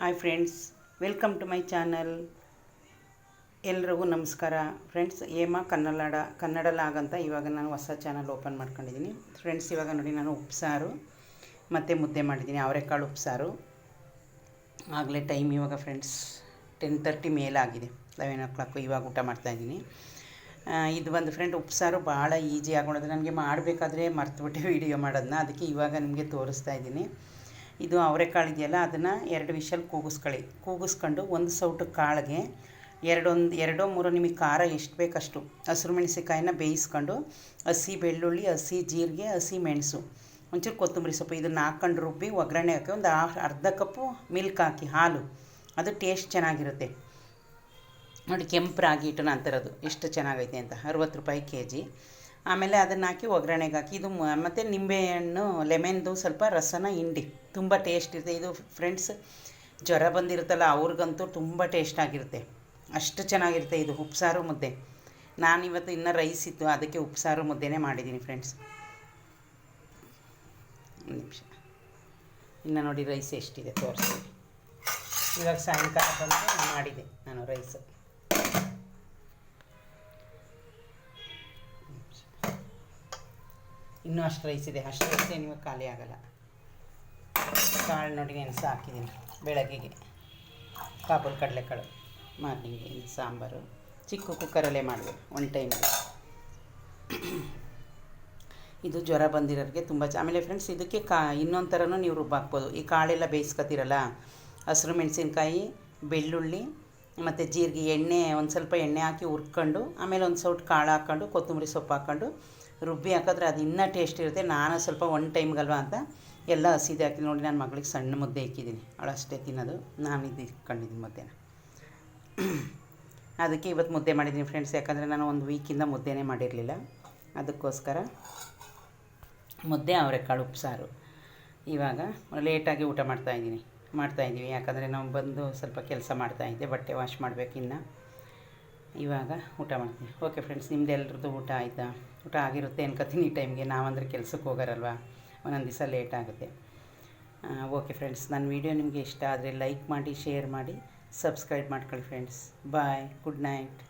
Hi friends, welcome to my channel. ಎಲ್ರಿಗೂ ನಮಸ್ಕಾರ friends. Hema Kannada log ಅಂತ ಇವಾಗ ನಾನು ಹೊಸ ಚಾನಲ್ ಓಪನ್ ಮಾಡ್ಕೊಂಡಿದ್ದೀನಿ ಫ್ರೆಂಡ್ಸ್. ಇವಾಗ ನೋಡಿ, ನಾನು ಉಪ್ಸಾರು ಮತ್ತು ಮುದ್ದೆ ಮಾಡಿದ್ದೀನಿ, ಅವರೆಕಾಳು ಉಪ್ಸಾರು. ಆಗಲೇ ಟೈಮ್ ಇವಾಗ ಫ್ರೆಂಡ್ಸ್ 10:30 ಮೇಲಾಗಿದೆ, 11 o'clock. ಇವಾಗ ಊಟ ಮಾಡ್ತಾಯಿದ್ದೀನಿ. ಇದು ಒಂದು ಫ್ರೆಂಡ್ ಉಪ್ಸಾರು ಭಾಳ ಈಸಿ ಆಗೋದು. ನನಗೆ ಮಾಡಬೇಕಾದ್ರೆ ಮರ್ತುಬಿಟ್ಟೆ ವೀಡಿಯೋ ಮಾಡೋದನ್ನ, ಅದಕ್ಕೆ ಇವಾಗ ನಿಮಗೆ ತೋರಿಸ್ತಾ ಇದ್ದೀನಿ. ಇದು ಅವರೆಕಾಳು ಇದೆಯಲ್ಲ, ಅದನ್ನು 2 ವಿಷಲ್ ಕೂಗಿಸ್ಕೊಂಡು ಒಂದು ಸೌಟು ಕಾಳಿಗೆ ಎರಡೋ ಮೂರೋ ನಿಮಗೆ ಖಾರ ಎಷ್ಟು ಬೇಕಷ್ಟು ಹಸಿರು ಮೆಣಸಿಕಾಯಿನ ಬೇಯಿಸ್ಕೊಂಡು, ಹಸಿ ಬೆಳ್ಳುಳ್ಳಿ, ಹಸಿ ಜೀರಿಗೆ, ಹಸಿ ಮೆಣಸು, ಒಂಚೂರು ಕೊತ್ತಂಬರಿ ಸೊಪ್ಪು ಇದನ್ನು ಹಾಕ್ಕೊಂಡು ರುಬ್ಬಿ ಒಗ್ಗರಣೆ ಹಾಕಿ ಒಂದು ಅರ್ಧ ಕಪ್ಪು ಮಿಲ್ಕ್ ಹಾಕಿ, ಹಾಲು, ಅದು ಟೇಸ್ಟ್ ಚೆನ್ನಾಗಿರುತ್ತೆ ನೋಡಿ. ಕೆಂಪು ರಾಗಿ ಹಿಟ್ಟು ನಾನು ತರೋದು, ಎಷ್ಟು ಚೆನ್ನಾಗೈತೆ ಅಂತ, 60 ರೂಪಾಯಿ kg. ಆಮೇಲೆ ಅದನ್ನು ಹಾಕಿ ಒಗ್ಗರಣೆಗೆ ಹಾಕಿ, ಇದು ಮತ್ತು ನಿಂಬೆಹಣ್ಣು, ಲೆಮನ್ದು ಸ್ವಲ್ಪ ರಸನ ಹಿಂಡಿ, ತುಂಬ ಟೇಸ್ಟ್ ಇರುತ್ತೆ ಇದು ಫ್ರೆಂಡ್ಸ್. ಜ್ವರ ಬಂದಿರುತ್ತಲ್ಲ ಅವ್ರಿಗಂತೂ ತುಂಬ ಟೇಸ್ಟಾಗಿರುತ್ತೆ, ಅಷ್ಟು ಚೆನ್ನಾಗಿರುತ್ತೆ ಇದು ಉಪ್ಸಾರು ಮುದ್ದೆ. ನಾನಿವತ್ತು ಇನ್ನೂ ರೈಸ್ ಇತ್ತು, ಅದಕ್ಕೆ ಉಪ್ಸಾರು ಮುದ್ದೆನೇ ಮಾಡಿದ್ದೀನಿ ಫ್ರೆಂಡ್ಸ್. ಒಂದು ನಿಮಿಷ, ಇನ್ನು ನೋಡಿ ರೈಸ್ ಎಷ್ಟಿದೆ ತೋರಿಸ್ತೀನಿ. ಇವಾಗ ಸಾಯಂಕಾಲ ಬಂದು ಮಾಡಿದೆ ನಾನು ರೈಸು. ಇನ್ನೂ ಅಷ್ಟು ರೈಸ್ ಇದೆ, ಅಷ್ಟು ರೈಸ್ ನಿಮಗೆ ಖಾಲಿ ಆಗೋಲ್ಲ. ಕಾಳು ನೋಡಿ ನೆನೆಸಿ ಹಾಕಿದ್ದೀನಿ ಬೆಳಗ್ಗೆಗೆ, ಕಾಬೂಲ್ ಕಡಲೆಕಾಳು, ಮಾರ್ನಿಂಗ್ಗೆ. ಇದು ಸಾಂಬಾರು ಚಿಕ್ಕ ಕುಕ್ಕರಲ್ಲೇ ಮಾಡಿದೆ ಒನ್ ಟೈಮಿಗೆ. ಇದು ಜ್ವರ ಬಂದಿರೋರಿಗೆ ತುಂಬ ಆಮೇಲೆ ಫ್ರೆಂಡ್ಸ್, ಇದಕ್ಕೆ ಇನ್ನೊಂದು ಥರನೂ ನೀವು ರುಬ್ಬಾಕ್ಬೋದು. ಈ ಕಾಳೆಲ್ಲ ಬೇಯಿಸ್ಕೊತೀರಲ್ಲ, ಹಸಿರು ಮೆಣಸಿನ್ಕಾಯಿ, ಬೆಳ್ಳುಳ್ಳಿ ಮತ್ತು ಜೀರಿಗೆ, ಎಣ್ಣೆ, ಒಂದು ಸ್ವಲ್ಪ ಎಣ್ಣೆ ಹಾಕಿ ಹುರ್ಕೊಂಡು, ಆಮೇಲೆ ಒಂದು ಸೌಟ್ ಕಾಳು ಹಾಕ್ಕೊಂಡು, ಕೊತ್ತಂಬರಿ ಸೊಪ್ಪು ಹಾಕ್ಕೊಂಡು ರುಬ್ಬಿ ಹಾಕಿದ್ರೆ ಅದು ಇನ್ನೂ ಟೇಸ್ಟ್ ಇರುತ್ತೆ. ನಾನು ಸ್ವಲ್ಪ ಒನ್ ಟೈಮ್ಗಲ್ವ ಅಂತ ಎಲ್ಲ ಹಸಿದೆ ಹಾಕಿ ನೋಡಿ. ನನ್ನ ಮಗಳಿಗೆ ಸಣ್ಣ ಮುದ್ದೆ ಇಕ್ಕಿದ್ದೀನಿ, ಅವಳು ಅಷ್ಟೇ ತಿನ್ನೋದು, ನಾನು ಇದು ಇಟ್ಕೊಂಡಿದ್ದೀನಿ ಮುದ್ದೆನ. ಅದಕ್ಕೆ ಇವತ್ತು ಮುದ್ದೆ ಮಾಡಿದ್ದೀನಿ ಫ್ರೆಂಡ್ಸ್, ಯಾಕಂದರೆ ನಾನು ಒಂದು ವೀಕಿಂದ ಮುದ್ದೆನೇ ಮಾಡಿರಲಿಲ್ಲ, ಅದಕ್ಕೋಸ್ಕರ ಮುದ್ದೆ ಅವರೆಕಾಳು ಉಪ್ಸಾರು. ಇವಾಗ ಲೇಟಾಗಿ ಊಟ ಮಾಡ್ತಾಯಿದ್ದೀವಿ, ಯಾಕಂದರೆ ನಾವು ಬಂದು ಸ್ವಲ್ಪ ಕೆಲಸ ಮಾಡ್ತಾಯಿದ್ದೆ, ಬಟ್ಟೆ ವಾಶ್ ಮಾಡಬೇಕು ಇನ್ನು. ಇವಾಗ ಊಟ ಮಾಡ್ತೀನಿ. ಓಕೆ ಫ್ರೆಂಡ್ಸ್, ನಿಮ್ದೆಲ್ಲರದ್ದು ಊಟ ಆಯಿತಾ? ಊಟ ಆಗಿರುತ್ತೆ ಅನ್ಕೋತೀನಿ ಈ ಟೈಮ್ಗೆ. ನಾವಂದರೆ ಕೆಲ್ಸಕ್ಕೆ ಹೋಗೋರಲ್ವ, ಒಂದೊಂದು ದಿವಸ ಲೇಟ್ ಆಗುತ್ತೆ. ಓಕೆ ಫ್ರೆಂಡ್ಸ್, ನನ್ನ ವೀಡಿಯೋ ನಿಮಗೆ ಇಷ್ಟ ಆದರೆ ಲೈಕ್ ಮಾಡಿ, ಶೇರ್ ಮಾಡಿ, ಸಬ್ಸ್ಕ್ರೈಬ್ ಮಾಡ್ಕೊಳ್ಳಿ ಫ್ರೆಂಡ್ಸ್. ಬಾಯ್, ಗುಡ್ ನೈಟ್.